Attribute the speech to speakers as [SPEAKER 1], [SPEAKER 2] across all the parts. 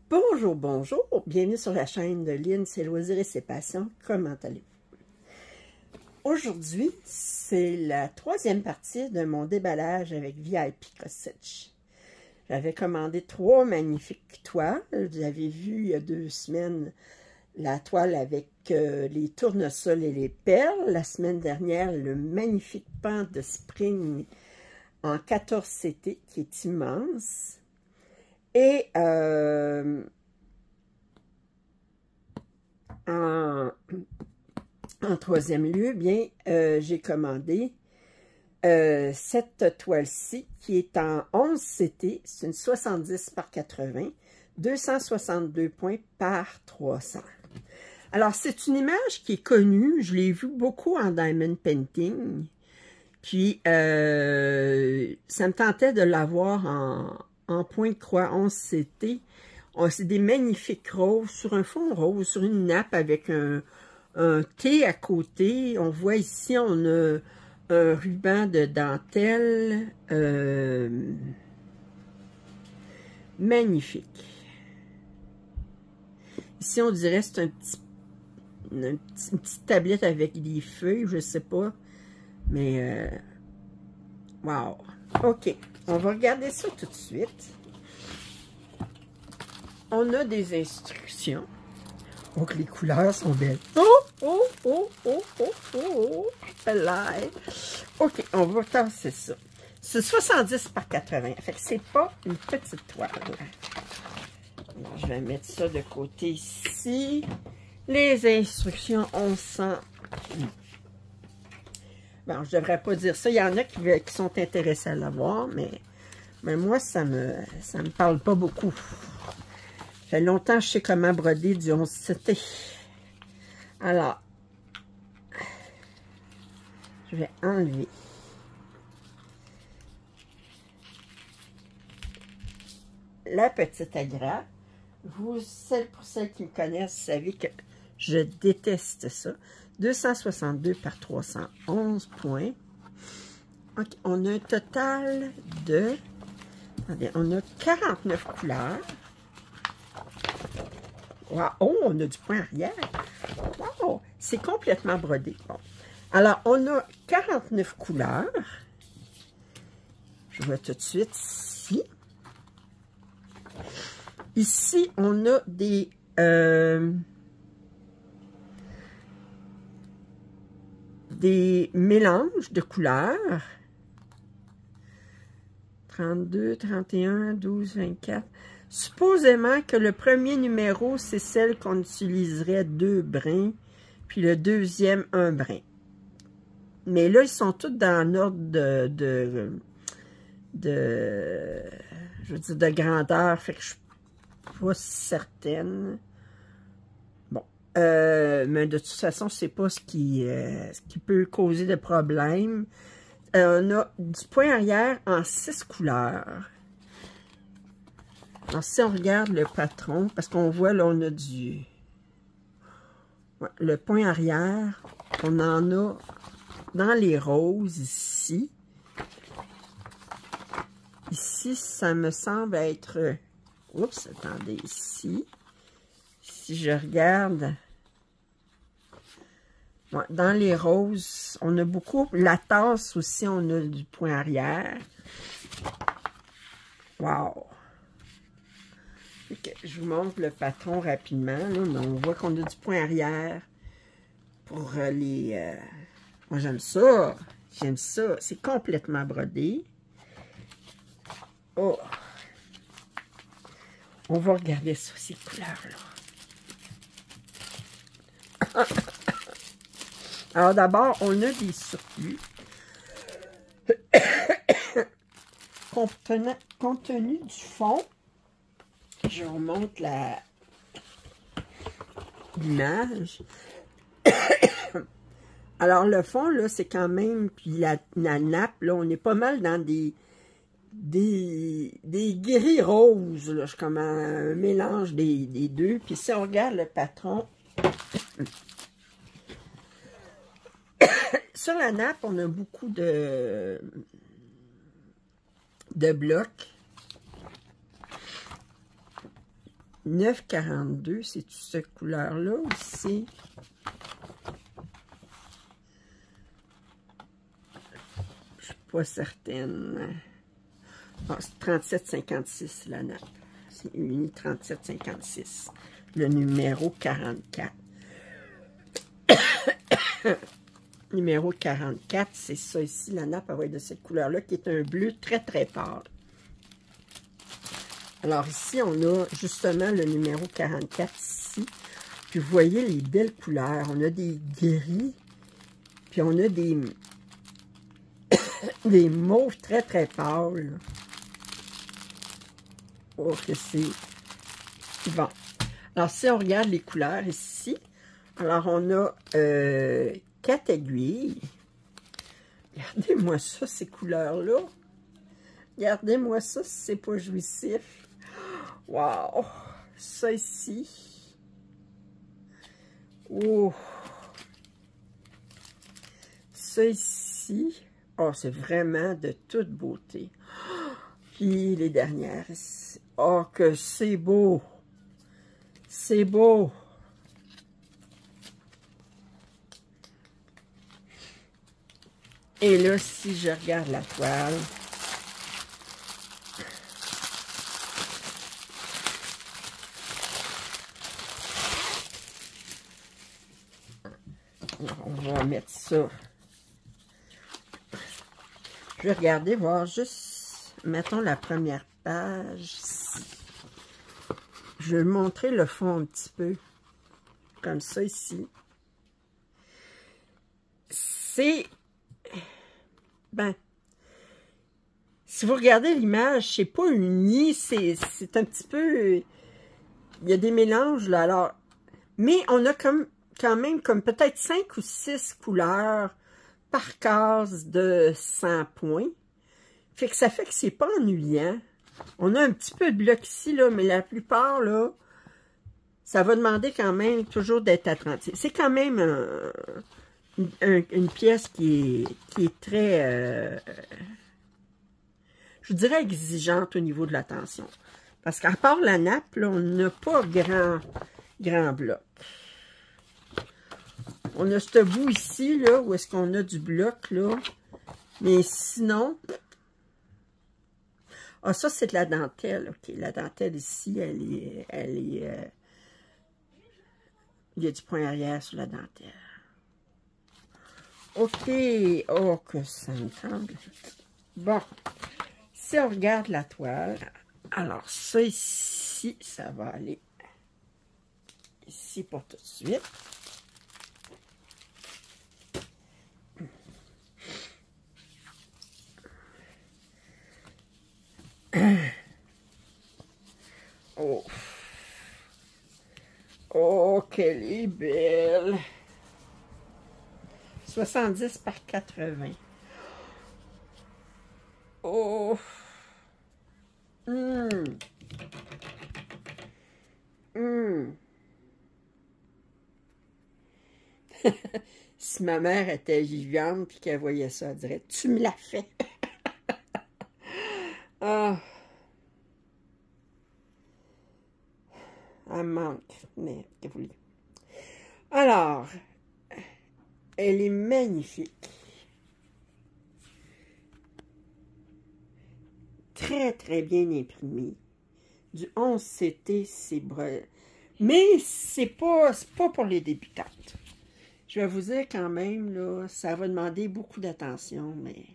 [SPEAKER 1] Bonjour, bonjour, bienvenue sur la chaîne de Lynn, ses loisirs et ses passions. Comment allez-vous? Aujourd'hui, c'est la troisième partie de mon déballage avec VIP Kositch. J'avais commandé 3 magnifiques toiles. Vous avez vu il y a 2 semaines la toile avec les tournesols et les perles. La semaine dernière, le magnifique pan de Spring en 14 CT qui est immense. Et en troisième lieu, bien, j'ai commandé cette toile-ci qui est en 11 CT. C'est une 70 par 80, 262 points par 300. Alors, c'est une image qui est connue. Je l'ai vue beaucoup en diamond painting. Puis, ça me tentait de l'avoir en point de croix 11 CT. C'est des magnifiques roses sur un fond rose, sur une nappe avec un T à côté. On voit ici, on a un ruban de dentelle magnifique. Ici, on dirait que c'est une petite tablette avec des feuilles, je sais pas. Mais, wow! OK, on va regarder ça tout de suite. On a des instructions. Oh, que les couleurs sont belles. Oh, oh, oh, oh, oh, oh, oh. OK, on va tasser ça. C'est 70 par 80. Fait que c'est pas une petite toile. Alors, je vais mettre ça de côté ici. Les instructions, on sent... Bon, je devrais pas dire ça. Il y en a qui sont intéressés à l'avoir, mais moi, ça me parle pas beaucoup. Ça fait longtemps que je sais comment broder du 11 CT. Alors, je vais enlever. La petite agrafe. Pour celles qui me connaissent, vous savez que je déteste ça. 262 par 311 points. OK, on a un total de... Attendez, on a 49 couleurs. Wow, oh, on a du point arrière. Wow, c'est complètement brodé. Bon. Alors, on a 49 couleurs. Je vois tout de suite ici. Ici, on a des... des mélanges de couleurs. 32, 31, 12, 24. Supposément que le premier numéro, c'est celle qu'on utiliserait 2 brins, puis le deuxième, 1 brin. Mais là, ils sont tous dans l'ordre je veux dire, de grandeur, fait que je suis pas certaine. Bon. Mais de toute façon, c'est pas ce qui peut causer de problème. On a du point arrière en 6 couleurs. Alors, si on regarde le patron, parce qu'on voit, là, on a du... Ouais, le point arrière, on en a dans les roses, ici. Ici, ça me semble être... Oups, attendez, ici. Si je regarde... Ouais, dans les roses, on a beaucoup... La tasse aussi, on a du point arrière. Wow! Okay, je vous montre le patron rapidement. Là, mais on voit qu'on a du point arrière pour les... Moi, j'aime ça. J'aime ça. C'est complètement brodé. Oh! On va regarder ça, ces couleurs-là. Alors, d'abord, on a des surplus. Compte tenu du fond, je vous montre l'image. Alors, le fond, là, c'est quand même, puis la nappe, là, on est pas mal dans des gris roses, là, comme un mélange des deux. Puis si on regarde le patron, sur la nappe, on a beaucoup de blocs. 9,42, c'est-tu cette couleur-là aussi? Je suis pas certaine. Ah, c'est 37,56 la nappe. C'est uni 37,56. Le numéro 44. Numéro 44, c'est ça ici. La nappe, elle va être de cette couleur-là, qui est un bleu très, très pâle. Alors ici, on a justement le numéro 44 ici. Puis vous voyez les belles couleurs. On a des gris, puis on a des mauves très, très pâles. Oh, que c'est bon. Alors, si on regarde les couleurs ici, alors on a 4 aiguilles. Regardez-moi ça, ces couleurs-là. Regardez-moi ça, si c'est pas jouissif. Wow! Ça ici. Oh! Ça ici. Oh, c'est vraiment de toute beauté. Puis les dernières ici. Oh, que c'est beau! C'est beau! Et là, si je regarde la toile, on va mettre ça. Je vais regarder, voir juste, mettons la première page ici. Je vais montrer le fond un petit peu, comme ça ici. C'est, ben, si vous regardez l'image, c'est pas uni, c'est un petit peu, il y a des mélanges là, alors, mais on a quand même comme peut-être 5 ou 6 couleurs par case de 100 points. Fait que ça fait que c'est pas ennuyant. On a un petit peu de bloc ici, là, mais la plupart, là, ça va demander quand même toujours d'être attentif. C'est quand même une pièce qui est très, je dirais, exigeante au niveau de l'attention. Parce qu'à part la nappe, là, on n'a pas grand bloc. On a ce bout ici, là, où est-ce qu'on a du bloc, là. Mais sinon... Ah, ça, c'est de la dentelle. OK, la dentelle ici, elle est il y a du point arrière sur la dentelle. OK. Oh, que ça me semble. Bon. Si on regarde la toile, alors ça ici, ça va aller ici pour tout de suite. Oh. Oh, qu'elle est belle. 70 par 80. Oh. Si ma mère était vivante et qu'elle voyait ça, elle dirait « Tu me l'as fait! » Ah. Elle manque, mais que vous voulez. Alors, elle est magnifique. Très, très bien imprimée. Du 11 CT, c'est bref. Mais c'est pas pour les débutantes. Je vais vous dire quand même, là, ça va demander beaucoup d'attention, mais...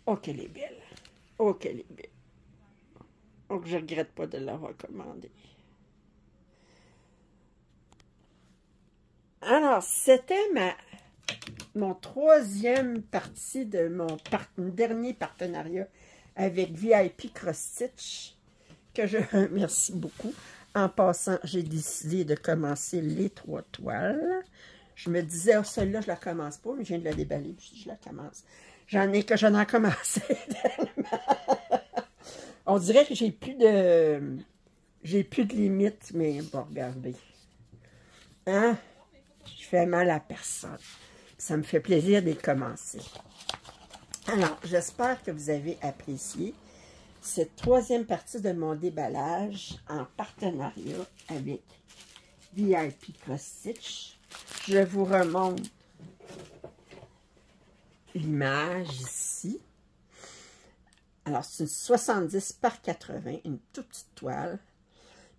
[SPEAKER 1] Oh, qu'elle est belle! Oh, qu'elle est belle! Oh, que je regrette pas de l'avoir commandée. Alors, c'était mon troisième partie de mon dernier partenariat avec VIP Cross Stitch, que je remercie beaucoup. En passant, j'ai décidé de commencer les 3 toiles. Je me disais, oh, celle-là, je la commence pas, mais je viens de la déballer, puis je la commence. J'en ai commencé tellement. On dirait que j'ai plus de limites, mais bon, regardez. Hein? Je fais mal à personne. Ça me fait plaisir de les commencer. Alors, j'espère que vous avez apprécié. cette troisième partie de mon déballage en partenariat avec VIP Cross Stitch. Je vous remonte l'image ici. Alors, c'est une 70 par 80, une toute petite toile.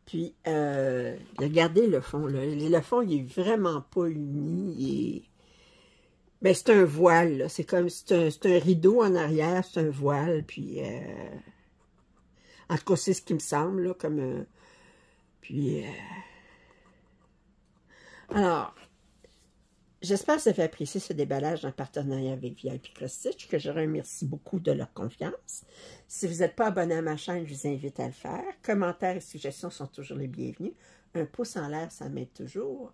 [SPEAKER 1] Puis, regardez le fond, là. Le fond, il est vraiment pas uni. Ben, c'est un voile, là. C'est comme, c'est un rideau en arrière, c'est un voile. Puis, en tout cas, c'est ce qui me semble, là, comme... puis, alors, j'espère que vous avez apprécié ce déballage en partenariat avec VIP Cross Stitch, que je remercie beaucoup de leur confiance. Si vous n'êtes pas abonné à ma chaîne, je vous invite à le faire. Commentaires et suggestions sont toujours les bienvenus. Un pouce en l'air, ça m'aide toujours.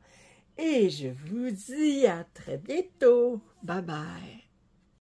[SPEAKER 1] Et je vous dis à très bientôt. Bye bye.